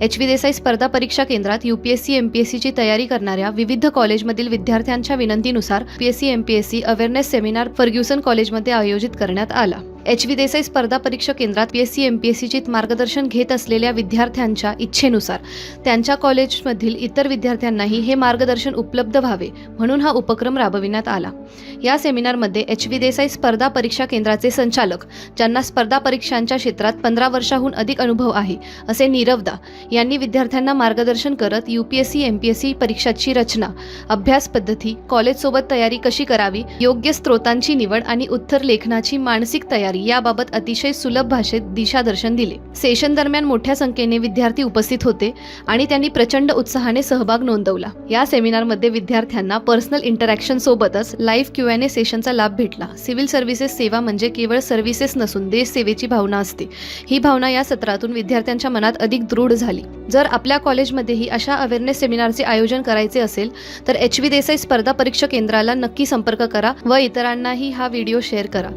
एच.व्ही. देसाई स्पर्धा परीक्षा केंद्रात यूपीएससी एमपीएससीची तयारी करणाऱ्या विविध कॉलेजमधील विद्यार्थ्यांच्या विनंतीनुसार PSC MPSC awareness seminar Fergusson कॉलेजमध्ये आयोजित करण्यात आला। एच.व्ही. देसाई स्पर्धा परीक्षा केंद्रात पीएससी एमपीएससीचे मार्गदर्शन घेत असलेल्या विद्यार्थ्यांच्या इच्छेनुसार त्यांच्या कॉलेजमधील इतर विद्यार्थ्यांनाही हे मार्गदर्शन उपलब्ध व्हावे म्हणून हा उपक्रम राबविण्यात आला। या सेमिनारमध्ये एच.व्ही. देसाई स्पर्धा परीक्षा केंद्राचे संचालक, ज्यांना स्पर्धा परीक्षांच्या क्षेत्रात 15 वर्षांहून अधिक अनुभव आहे, असे नीरवदा यांनी विद्यार्थ्यांना मार्गदर्शन करत यूपीएससी एमपीएससी परीक्षाची रचना, अभ्यास पद्धती, कॉलेजसोबत तयारी कशी करावी, योग्य स्त्रोतांची निवड आणि उत्तर लेखनाची मानसिक तयारी याबाबत अतिशय सुलभ भाषेत दिशादर्शन दिले। सेशन दरम्यान मोठ्या संख्येने विद्यार्थी उपस्थित होते आणि त्यांनी प्रचंड उत्साहाने सहभाग नोंदवला। या सेमिनारमध्ये विद्यार्थ्यांना पर्सनल इंटरॅक्शन सोबतच लाईव्ह Q&A सेशनचा लाभ भेटला। सिव्हिल सर्व्हिसेस सेवा म्हणजे केवळ सर्व्हिसेस नसून देश सेवेची भावना असते। ही भावना या सत्रातून विद्यार्थ्यांच्या मनात अधिक दृढ झाली। जर आपल्या कॉलेजमध्येही अशा अवेअरनेस सेमिनारचे आयोजन करायचे असेल तर एच.व्ही. देसाई स्पर्धा परीक्षा केंद्राला नक्की संपर्क करा व इतरांनाही हा व्हिडिओ शेअर करा।